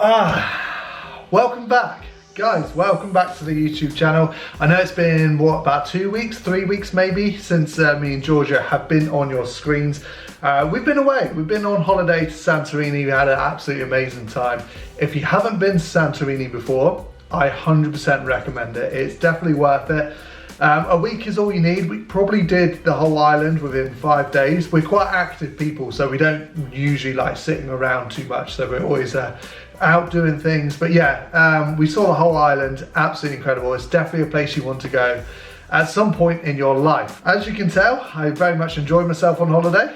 Welcome back, guys. Welcome back to the YouTube channel. I know it's been what, about 2 weeks, 3 weeks maybe, since me and Georgia have been on your screens. We've been away. We've been on holiday to Santorini. We had an absolutely amazing time. If you haven't been to Santorini before, I 100% recommend it. It's definitely worth it. A week is all you need. We probably did the whole island within 5 days. We're quite active people, so we don't usually like sitting around too much, so we're always out doing things. But yeah, we saw the whole island. Absolutely incredible. It's definitely a place you want to go at some point in your life. As you can tell, I very much enjoyed myself on holiday.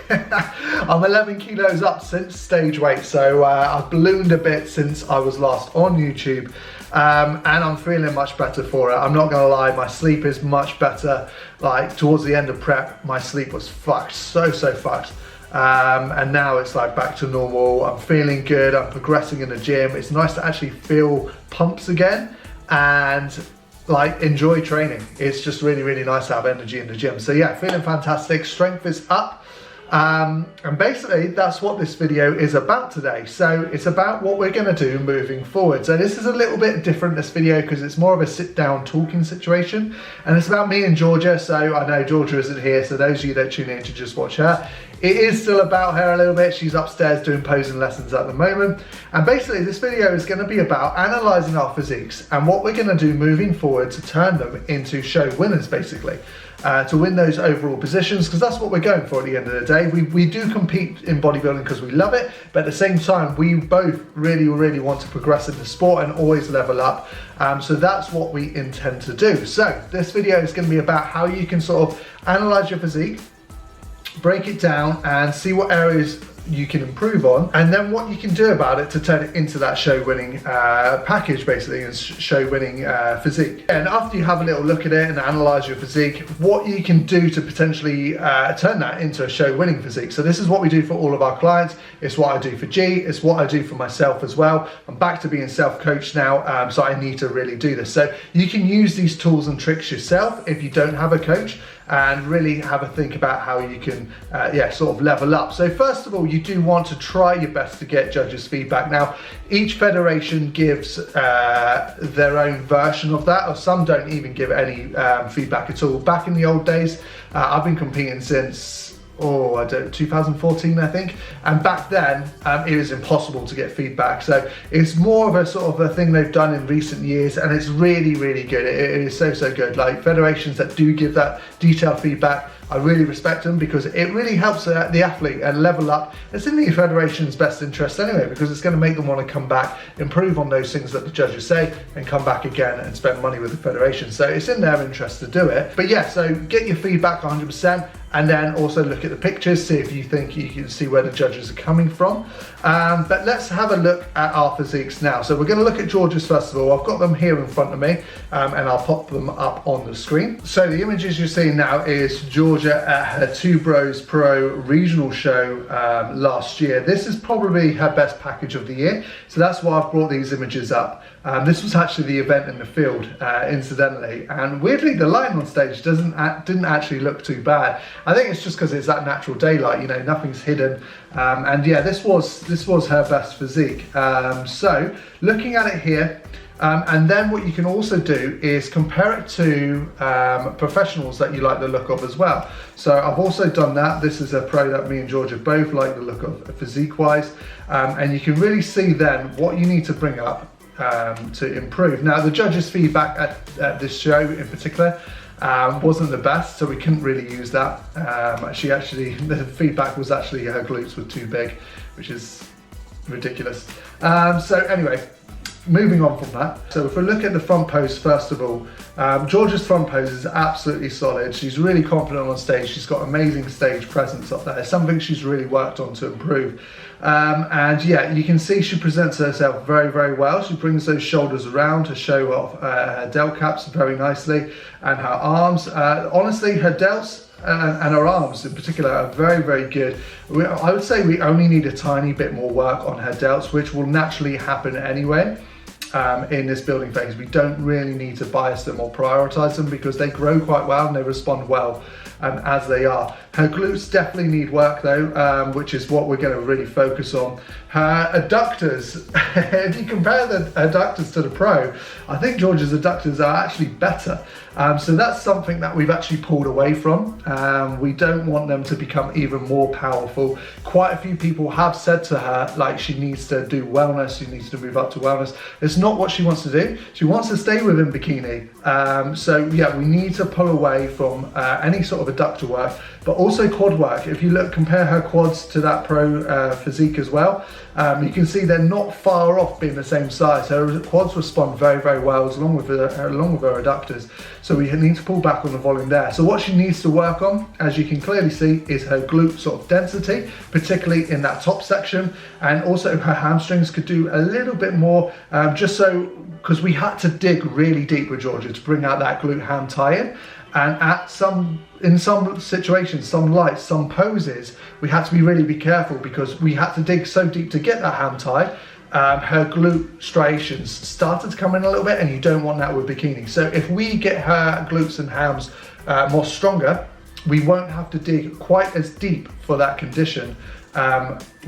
I'm 11 kilos up since stage weight, so I've ballooned a bit since I was last on YouTube. And I'm feeling much better for it. I'm not gonna lie, my sleep is much better. Like towards the end of prep, my sleep was fucked, so fucked. And now it's like back to normal. I'm feeling good, I'm progressing in the gym. It's nice to actually feel pumps again and like enjoy training. It's just really nice to have energy in the gym. So yeah, feeling fantastic, strength is up. And basically that's what this video is about today. So it's about what we're going to do moving forward. So this is a little bit different, this video, because it's more of a sit down talking situation, and it's about me and Georgia. So I know Georgia isn't here, so those of you that tune in to just watch her, it is still about her a little bit. She's upstairs doing posing lessons at the moment. And basically this video is going to be about analysing our physiques and what we're going to do moving forward to turn them into show winners, basically. To win those overall positions, because that's what we're going for at the end of the day. We do compete in bodybuilding because we love it, but at the same time we both really want to progress in the sport and always level up. So that's what we intend to do. So this video is going to be about how you can sort of analyse your physique, break it down and see what areas you can improve on, and then what you can do about it to turn it into that show winning package, basically, and show winning physique. And after you have a little look at it and analyze your physique, what you can do to potentially turn that into a show winning physique. So this is what we do for all of our clients. It's what I do for G, it's what I do for myself as well. I'm back to being self-coached now, so I need to really do this. So you can use these tools and tricks yourself if you don't have a coach, and really have a think about how you can sort of level up. So first of all, you do want to try your best to get judges' feedback. Now, each federation gives their own version of that, or some don't even give any feedback at all. Back in the old days, I've been competing since 2014, I think, and back then it was impossible to get feedback. So it's more of a sort of a thing they've done in recent years, and it's really good. It is so good. Like federations that do give that detailed feedback, I really respect them, because it really helps the athlete and level up. It's in the federation's best interest anyway, because it's going to make them want to come back, improve on those things that the judges say, and come back again and spend money with the federation. So it's in their interest to do it. But yeah, so get your feedback 100%, and then also look at the pictures, see if you think you can see where the judges are coming from. But let's have a look at our physiques now. So we're going to look at Georgia's first of all. I've got them here in front of me, and I'll pop them up on the screen. So the images you're seeing now is Georgia at her Two Bros Pro regional show last year. This is probably her best package of the year, so that's why I've brought these images up. This was actually the event in the field, incidentally, and weirdly the lighting on stage didn't actually look too bad. I think it's just because it's that natural daylight, you know, nothing's hidden. And yeah, this was her best physique. So looking at it here, and then what you can also do is compare it to professionals that you like the look of as well. So I've also done that. This is a pro that me and Georgia both like the look of physique wise, and you can really see then what you need to bring up to improve. Now the judges' feedback at this show in particular wasn't the best, so we couldn't really use that. The feedback was actually her glutes were too big, which is ridiculous. So anyway, moving on from that. So if we look at the front pose first of all, Georgia's front pose is absolutely solid. She's really confident on stage. She's got amazing stage presence up there. It's something she's really worked on to improve. And yeah, you can see she presents herself very well. She brings those shoulders around to show off her delt caps very nicely, and her arms. Honestly, her delts and her arms in particular are very good. I would say we only need a tiny bit more work on her delts, which will naturally happen anyway. In this building phase, we don't really need to bias them or prioritize them, because they grow quite well and they respond well as they are. Her glutes definitely need work though, which is what we're going to really focus on. Her adductors, if you compare the adductors to the pro, I think Georgia's adductors are actually better. So that's something that we've actually pulled away from. We don't want them to become even more powerful. Quite a few people have said to her, like, she needs to do wellness, she needs to move up to wellness. It's not what she wants to do. She wants to stay within bikini. So yeah, we need to pull away from any sort of adductor work, but also quad work. If you compare her quads to that pro physique as well, you can see they're not far off being the same size. Her quads respond very, very well along with her adductors. So we need to pull back on the volume there. So what she needs to work on, as you can clearly see, is her glute sort of density, particularly in that top section, and also her hamstrings could do a little bit more, just so, because we had to dig really deep with Georgia to bring out that glute ham tie-in. And in some situations, some lights, some poses, we had to really be careful because we had to dig so deep to get that ham tie. Her glute striations started to come in a little bit, and you don't want that with bikini. So if we get her glutes and hams more stronger, we won't have to dig quite as deep for that condition,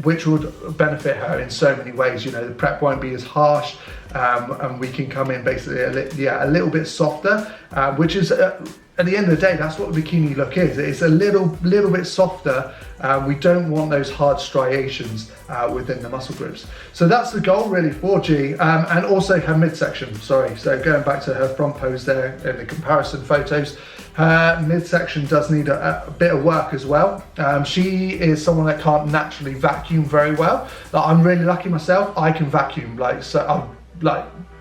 which would benefit her in so many ways. You know, the prep won't be as harsh, and we can come in basically a little bit softer, which is at the end of the day, that's what the bikini look is. It's a little bit softer. We don't want those hard striations within the muscle groups. So that's the goal really for G, and also her midsection, sorry. So going back to her front pose there in the comparison photos, her midsection does need a bit of work as well. She is someone that can't naturally vacuum very well. Like, I'm really lucky myself, I can vacuum.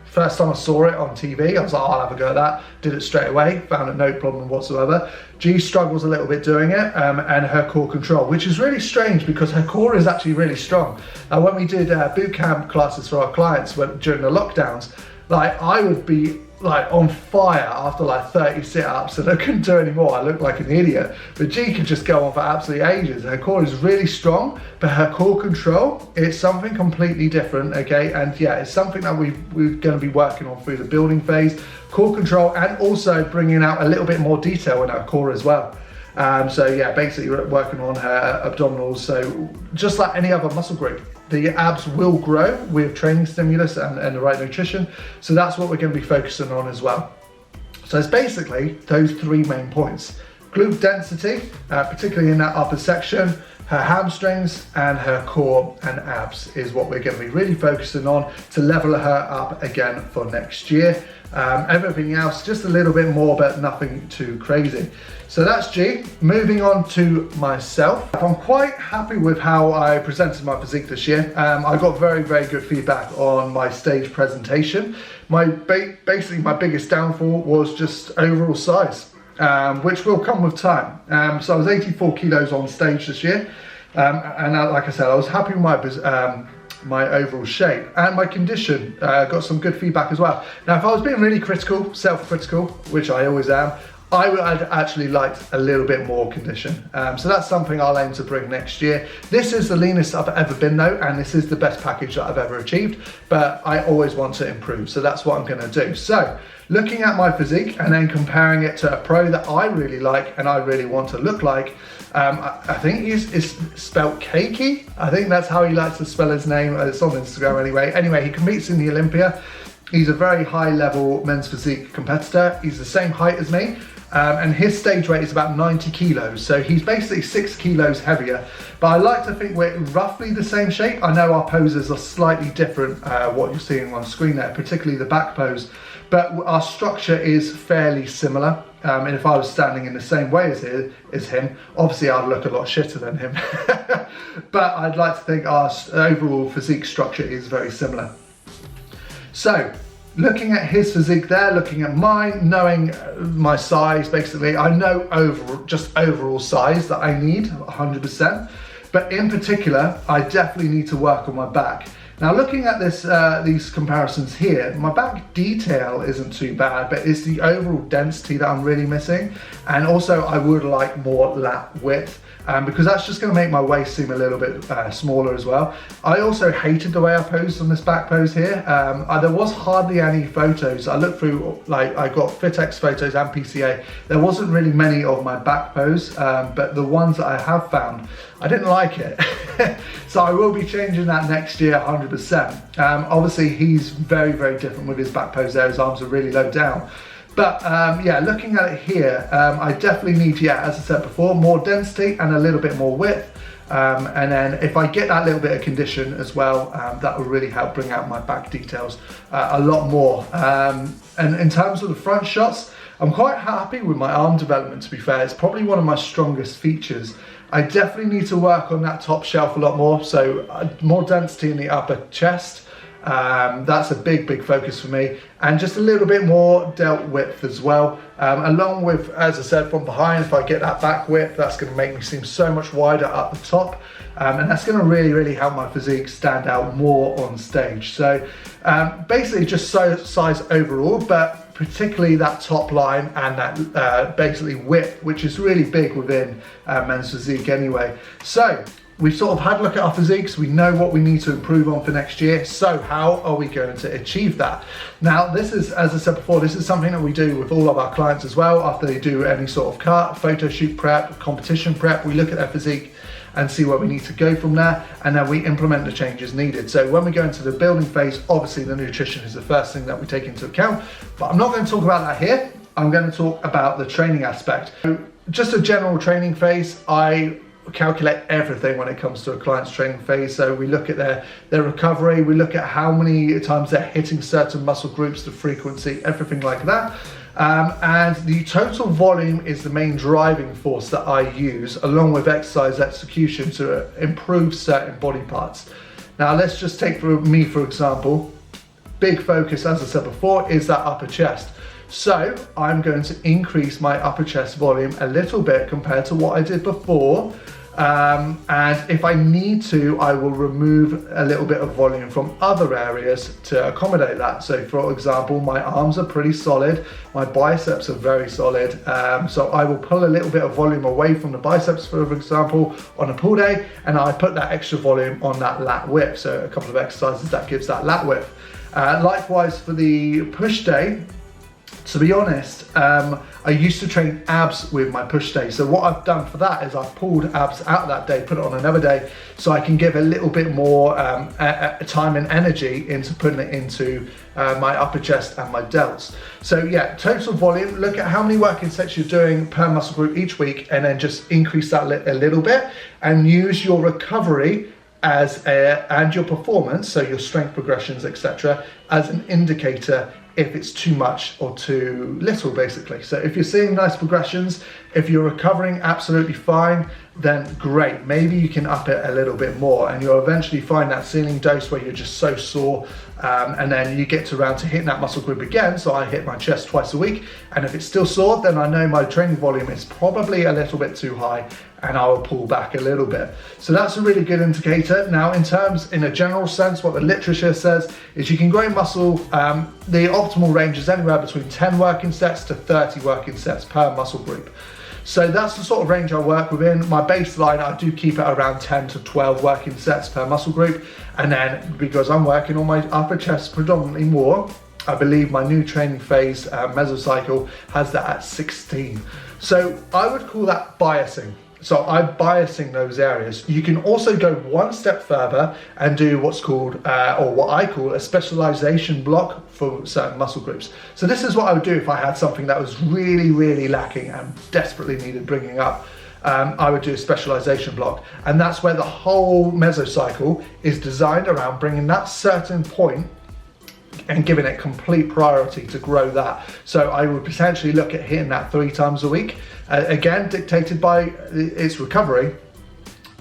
First time I saw it on TV, I was like, I'll have a go at that. Did it straight away, found it no problem whatsoever. G struggles a little bit doing it, and her core control, which is really strange because her core is actually really strong. When we did boot camp classes for our clients during the lockdowns, like, I would be like on fire after like 30 sit-ups and I couldn't do any more. I looked like an idiot. But G could just go on for absolutely ages. Her core is really strong, but her core control, it's something completely different, okay? And yeah, it's something that we're going to be working on through the building phase. Core control, and also bringing out a little bit more detail in our core as well. So yeah, basically working on her abdominals. So just like any other muscle group, the abs will grow with training stimulus and the right nutrition. So that's what we're going to be focusing on as well. So it's basically those three main points. Glute density, particularly in that upper section, her hamstrings, and her core and abs is what we're going to be really focusing on to level her up again for next year. Everything else, just a little bit more, but nothing too crazy. So that's G. Moving on to myself. I'm quite happy with how I presented my physique this year. I got very, very good feedback on my stage presentation. Basically, my biggest downfall was just overall size, which will come with time. So I was 84 kilos on stage this year. And like I said, I was happy with my overall shape and my condition. Got some good feedback as well. Now, if I was being really critical, self-critical, which I always am, I'd actually liked a little bit more condition. So that's something I'll aim to bring next year. This is the leanest I've ever been though, and this is the best package that I've ever achieved, but I always want to improve. So that's what I'm gonna do. So looking at my physique and then comparing it to a pro that I really like and I really want to look like, I think it's spelled Cakey. I think that's how he likes to spell his name. It's on Instagram anyway. Anyway, he competes in the Olympia. He's a very high level men's physique competitor. He's the same height as me. And his stage weight is about 90 kilos. So he's basically 6 kilos heavier. But I like to think we're roughly the same shape. I know our poses are slightly different, what you're seeing on screen there, particularly the back pose. But our structure is fairly similar. And if I was standing in the same way as him, obviously I'd look a lot shitter than him. But I'd like to think our overall physique structure is very similar. So, looking at his physique there, looking at mine, knowing my size, basically, I know overall size that I need, 100%. But in particular, I definitely need to work on my back. Now looking at this, these comparisons here, my back detail isn't too bad, but it's the overall density that I'm really missing. And also I would like more lat width. Because that's just going to make my waist seem a little bit smaller as well. I also hated the way I posed on this back pose here. There was hardly any photos. I looked through, like I got Fitx photos and PCA. There wasn't really many of my back pose, but the ones that I have found, I didn't like it. So I will be changing that next year 100%. Obviously he's very, very different with his back pose there. His arms are really low down. But yeah, looking at it here, I definitely need, yeah, as I said before, more density and a little bit more width. And then if I get that little bit of condition as well, that will really help bring out my back details a lot more. And in terms of the front shots, I'm quite happy with my arm development, to be fair. It's probably one of my strongest features. I definitely need to work on that top shelf a lot more. So more density in the upper chest. That's a big focus for me, and just a little bit more delt width as well, along with, as I said, from behind. If I get that back width, that's going to make me seem so much wider up the top, and that's going to really help my physique stand out more on stage. So basically just size overall, but particularly that top line and that basically width, which is really big within men's physique anyway. So we've sort of had a look at our physiques, we know what we need to improve on for next year, so how are we going to achieve that? Now this is, as I said before, this is something that we do with all of our clients as well. After they do any sort of cut, photo shoot prep, competition prep, we look at their physique and see where we need to go from there, and then we implement the changes needed. So when we go into the building phase, obviously the nutrition is the first thing that we take into account, but I'm not going to talk about that here. I'm going to talk about the training aspect. So just a general training phase, I calculate everything when it comes to a client's training phase. So we look at their recovery, we look at how many times they're hitting certain muscle groups, the frequency, everything like that. And the total volume is the main driving force that I use, along with exercise execution, to improve certain body parts. Now let's just take for me, for example, big focus, as I said before, is that upper chest. So I'm going to increase my upper chest volume a little bit compared to what I did before. And if I need to, I will remove a little bit of volume from other areas to accommodate that. So for example, my arms are pretty solid, my biceps are very solid, so I will pull a little bit of volume away from the biceps, for example, on a pull day, and I put that extra volume on that lat width. So a couple of exercises that gives that lat width. Likewise for the push day, to be honest, I used to train abs with my push day. So what I've done for that is I've pulled abs out that day, put it on another day, so I can give a little bit more time and energy into putting it into my upper chest and my delts. So yeah, total volume, look at how many working sets you're doing per muscle group each week, and then just increase that a little bit, and use your recovery and your performance, so your strength progressions, etc., as an indicator if it's too much or too little, basically. So if you're seeing nice progressions, if you're recovering absolutely fine, then great. Maybe you can up it a little bit more, and you'll eventually find that ceiling dose where you're just so sore, and then you get around to hitting that muscle group again. So I hit my chest twice a week, and if it's still sore, then I know my training volume is probably a little bit too high, and I will pull back a little bit. So that's a really good indicator. Now in a general sense, what the literature says is you can grow muscle, the optimal range is anywhere between 10 working sets to 30 working sets per muscle group. So that's the sort of range I work within. My baseline, I do keep it around 10 to 12 working sets per muscle group. And then because I'm working on my upper chest predominantly more, I believe my new training phase, mesocycle, has that at 16. So I would call that biasing. So I'm biasing those areas. You can also go one step further and do what's called, or what I call, a specialization block for certain muscle groups. So this is what I would do if I had something that was really lacking and desperately needed bringing up. I would do a specialization block, and that's where the whole mesocycle is designed around bringing that certain point and giving it complete priority to grow that. So I would potentially look at hitting that 3 times a week, again dictated by its recovery,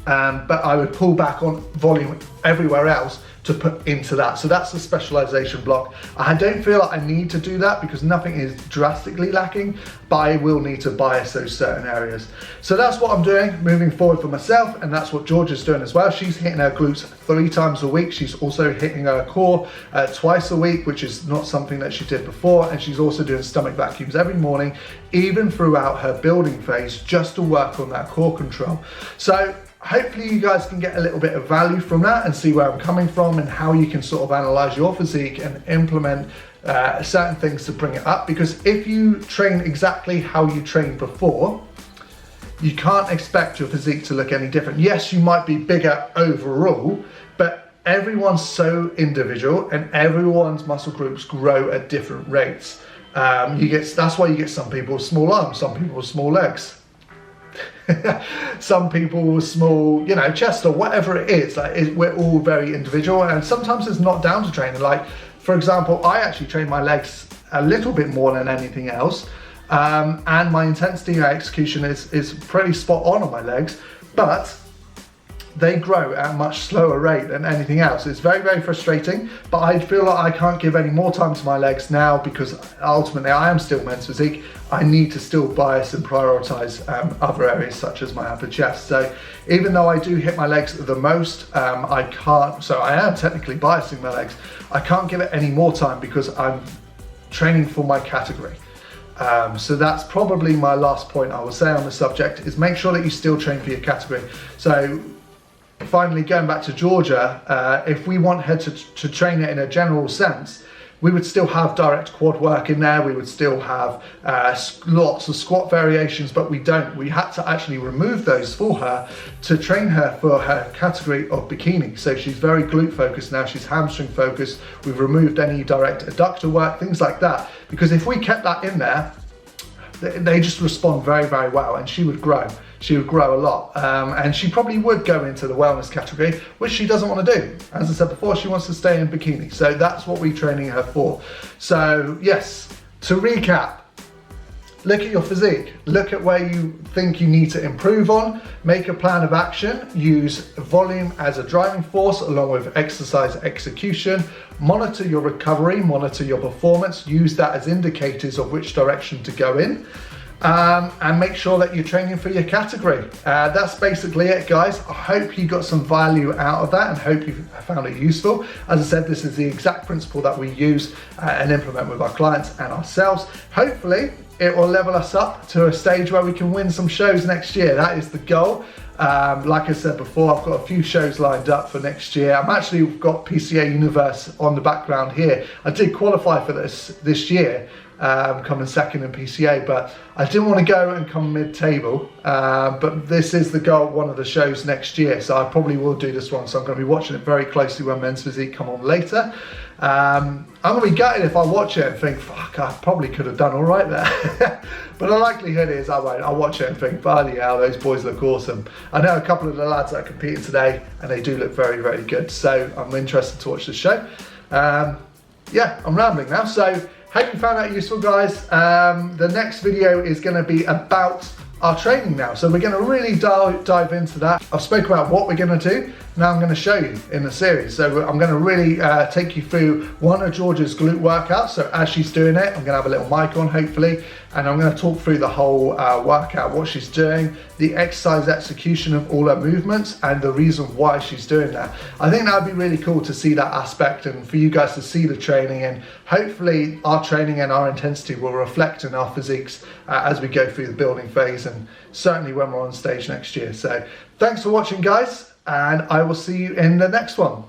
but I would pull back on volume everywhere else to put into that. So that's the specialization block. I don't feel like I need to do that because nothing is drastically lacking, but I will need to bias those certain areas. So that's what I'm doing moving forward for myself, and that's what Georgia's doing as well. She's hitting her glutes 3 times a week. She's also hitting her core twice a week, which is not something that she did before, and she's also doing stomach vacuums every morning, even throughout her building phase, just to work on that core control. So hopefully you guys can get a little bit of value from that and see where I'm coming from and how you can sort of analyze your physique and implement certain things to bring it up. Because if you train exactly how you trained before, you can't expect your physique to look any different. Yes, you might be bigger overall, but everyone's so individual and everyone's muscle groups grow at different rates. That's why you get some people with small arms, some people with small legs. Some people with small, chest or whatever it is. We're all very individual, and sometimes it's not down to training. Like, for example, I actually train my legs a little bit more than anything else, and my intensity and execution is pretty spot on my legs, but they grow at a much slower rate than anything else. It's very, very frustrating, but I feel like I can't give any more time to my legs now because ultimately I am still men's physique. I need to still bias and prioritize other areas such as my upper chest. So even though I do hit my legs the most, I am technically biasing my legs. I can't give it any more time because I'm training for my category. So that's probably my last point I will say on the subject, is make sure that you still train for your category. So finally, going back to Georgia, if we want her to train it in a general sense, we would still have direct quad work in there. We would still have lots of squat variations, but we don't. We had to actually remove those for her to train her for her category of bikini. So she's very glute focused now. She's hamstring focused. We've removed any direct adductor work, things like that. Because if we kept that in there, they just respond very, very well, and she would grow. She would grow a lot, and she probably would go into the wellness category, which she doesn't want to do. As I said before, she wants to stay in bikini. So that's what we're training her for. So yes, to recap, look at your physique, look at where you think you need to improve on, make a plan of action, use volume as a driving force along with exercise execution, monitor your recovery, monitor your performance, use that as indicators of which direction to go in. And make sure that you're training for your category. That's basically it, guys. I hope you got some value out of that and hope you found it useful. As I said, this is the exact principle that we use and implement with our clients and ourselves. Hopefully it will level us up to a stage where we can win some shows next year. That is the goal. Like I said before, I've got a few shows lined up for next year. I'm actually got PCA Universe on the background here. I did qualify for this year, coming second in PCA, but I didn't want to go and come mid-table, but this is the goal, one of the shows next year, so I probably will do this one. So I'm going to be watching it very closely when Men's Physique come on later. I'm going to be gutted if I watch it and think, fuck, I probably could have done all right there. But the likelihood is I won't. I'll watch it and think, bloody hell, those boys look awesome. I know a couple of the lads that competed today and they do look very, very good. So I'm interested to watch the show. Yeah, I'm rambling now. So hope you found that useful, guys. The next video is going to be about our training now. So we're going to really dive into that. I've spoke about what we're going to do. Now I'm going to show you in the series. So I'm going to really take you through one of Georgia's glute workouts. So as she's doing it, I'm going to have a little mic on hopefully, and I'm going to talk through the whole workout, what she's doing, the exercise execution of all her movements, and the reason why she's doing that. I think that would be really cool to see that aspect and for you guys to see the training, and hopefully our training and our intensity will reflect in our physiques as we go through the building phase, and certainly when we're on stage next year. So thanks for watching, guys, and I will see you in the next one.